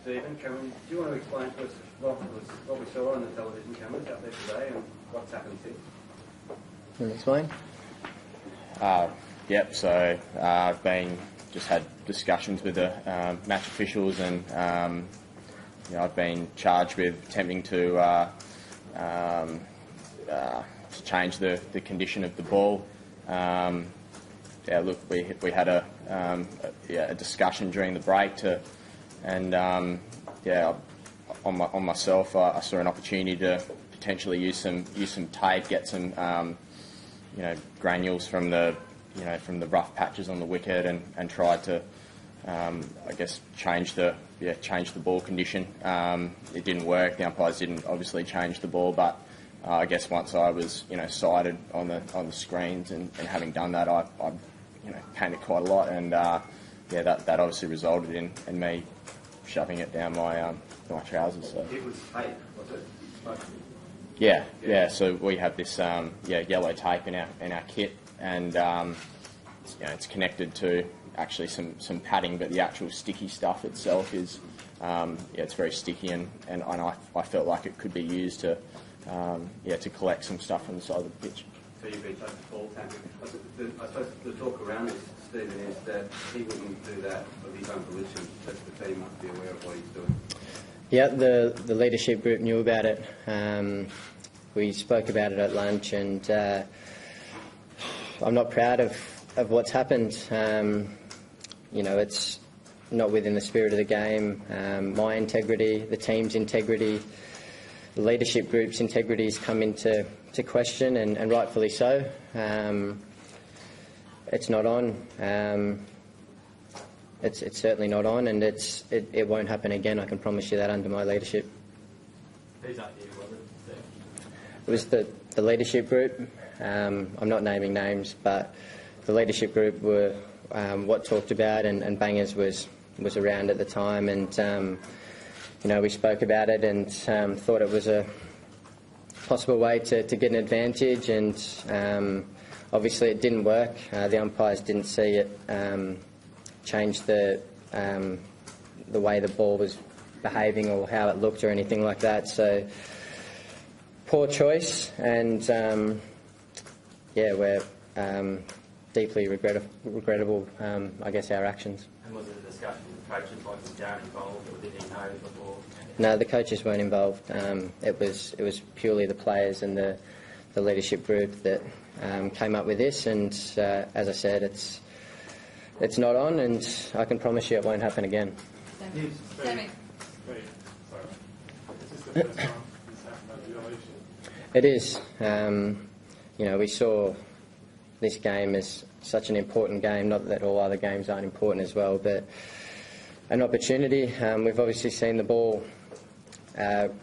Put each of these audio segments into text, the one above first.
Stephen. Cameron, do you want to explain to us what we saw on the television cameras out there today and what's happened since? You want to explain? Yep, so I've just had discussions with the match officials, and I've been charged with attempting to change the condition of the ball. Look, we had a discussion during the break on myself. I saw an opportunity to potentially use some tape, get some granules from the rough patches on the wicket, and tried to change the ball condition. It didn't work. The umpires didn't obviously change the ball, but I guess once I was sighted on the screens and having done that, I panicked quite a lot, and that obviously resulted in me shoving it down my trousers. So. It was tape, was it? Yeah. So we have this yellow tape in our kit, and it's connected to actually some padding, but the actual sticky stuff itself is it's very sticky, and I felt like it could be used to collect some stuff on the side of the pitch. So you've been told to ball tampering. I suppose the talk around this, Stephen, is that he wouldn't do that of his own volition, that the team must be aware of what he's doing. Yeah, the leadership group knew about it. We spoke about it at lunch, and I'm not proud of what's happened. It's not within the spirit of the game. My integrity, the team's integrity, the leadership group's integrity has come into question, and rightfully so. It's not on. It's certainly not on, and it won't happen again. I can promise you that under my leadership. Whose idea was it? It was the leadership group. I'm not naming names, but the leadership group were what talked about, and Bangers was around at the time, and we spoke about it and thought it was a possible way to get an advantage, and obviously it didn't work. The umpires didn't see it change the way the ball was behaving or how it looked or anything like that. So poor choice, and we're deeply regrettable, I guess, our actions. And was it a discussion with the coaches, like was Darren involved, or did he know before? No, the coaches weren't involved. It was purely the players and the leadership group that came up with this, and as I said, it's not on, and I can promise you it won't happen again. Sammy. It is. We saw this game as such an important game, not that all other games aren't important as well, but an opportunity. We've obviously seen the ball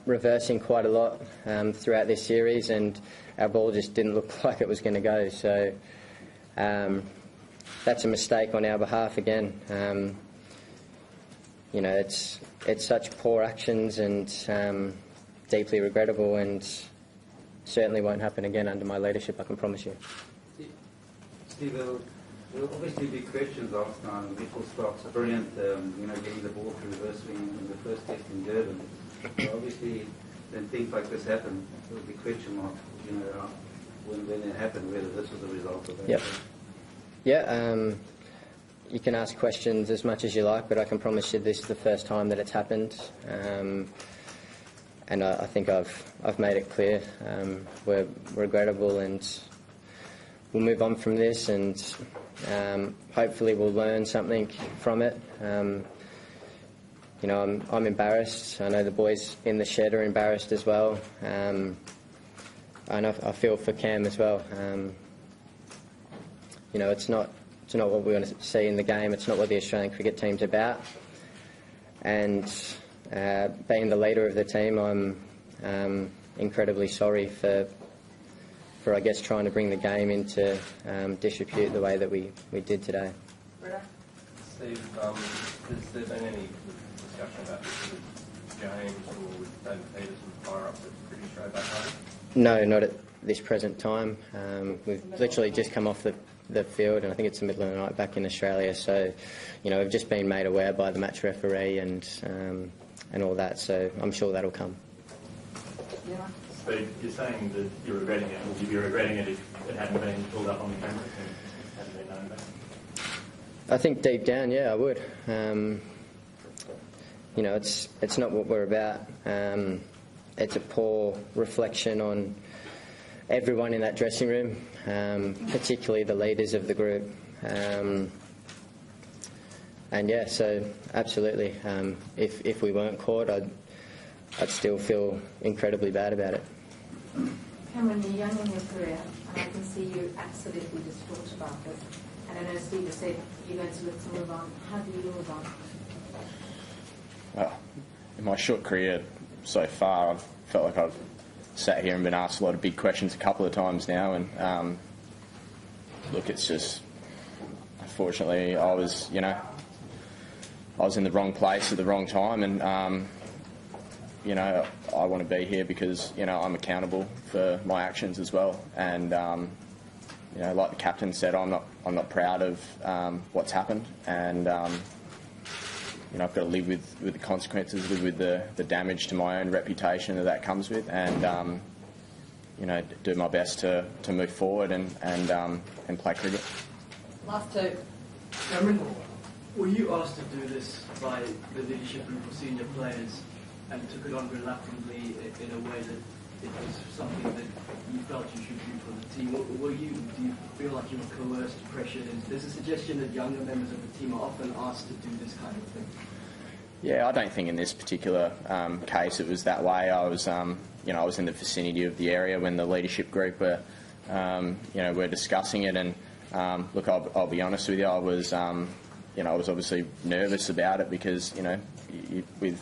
reversing quite a lot throughout this series, and our ball just didn't look like it was going to go. So that's a mistake on our behalf again. It's such poor actions, and deeply regrettable, and certainly won't happen again under my leadership, I can promise you. Steve, there will obviously be questions last time. Nickel Stock's brilliant, getting the ball to reverse swing in the first test in Durban. So obviously, when things like this happen, there will be question marks, when it happened, whether this was a result of that. Yep. Yeah, you can ask questions as much as you like, but I can promise you this is the first time that it's happened. And I think I've made it clear. We're regrettable, and we'll move on from this, and hopefully we'll learn something from it. I'm embarrassed. I know the boys in the shed are embarrassed as well. And I feel for Cam as well. It's not what we want to see in the game. It's not what the Australian cricket team's about. And being the leader of the team, I'm incredibly sorry for I guess trying to bring the game into disrepute the way that we did today. Steve, has there been any discussion about this with James or with David Peterson, higher up at British Australia back home? No, not at this present time. We've literally just come off the field, and I think it's the middle of the night back in Australia. So, we've just been made aware by the match referee, and all that. So I'm sure that'll come. Yeah. Steve, you're saying that you're regretting it. Would you be regretting it if it hadn't been pulled up on the cameras and hadn't been known about? I think deep down, yeah, I would. You know, it's not what we're about. It's a poor reflection on everyone in that dressing room, particularly the leaders of the group. And yeah, so absolutely. If we weren't caught, I'd still feel incredibly bad about it. Cameron, you're young in your career, and I can see you absolutely distraught about this. And I know Steve has said you're going to look to move on. How do you move on? Well, in my short career so far, I've felt like I've sat here and been asked a lot of big questions a couple of times now, and look, it's just, unfortunately, I was in the wrong place at the wrong time, and I want to be here because I'm accountable for my actions as well, and like the captain said, I'm not proud of what's happened, and I've got to live with the consequences, live with the damage to my own reputation that comes with, and do my best to move forward and play cricket. Last two. Cameron, were you asked to do this by the leadership group of senior players and took it on reluctantly in a way that it was something that you felt you should do for the team? Do you feel like you were coerced, pressured? There's a suggestion that younger members of the team are often asked to do this kind of thing. Yeah, I don't think in this particular case it was that way. I was in the vicinity of the area when the leadership group were discussing it, and look, I'll be honest with you, I was obviously nervous about it because with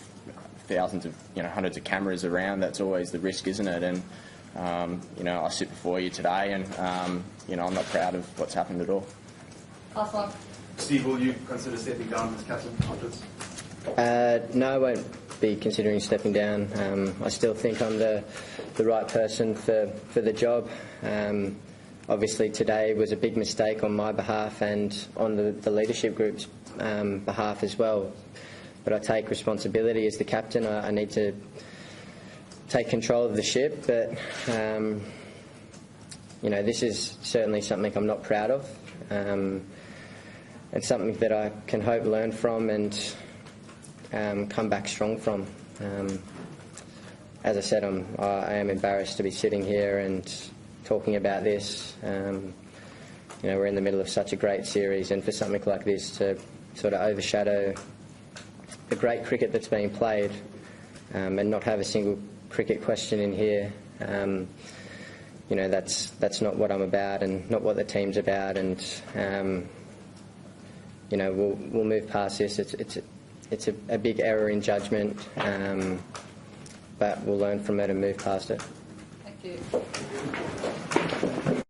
thousands of hundreds of cameras around, that's always the risk, isn't it? And I sit before you today, and I'm not proud of what's happened at all. Last one. Steve, will you consider stepping down as captain afterwards? No, I won't be considering stepping down. I still think I'm the right person for the job. Obviously today was a big mistake on my behalf and on the leadership group's behalf as well. But I take responsibility as the captain. I need to take control of the ship, but this is certainly something I'm not proud of. It's something that I can hope learn from and come back strong from. As I said, I am embarrassed to be sitting here and talking about this. We're in the middle of such a great series, and for something like this to sort of overshadow the great cricket that's being played and not have a single cricket question in here, that's not what I'm about and not what the team's about, and we'll move past this. It's a big error in judgment, but we'll learn from it and move past it. Thank you.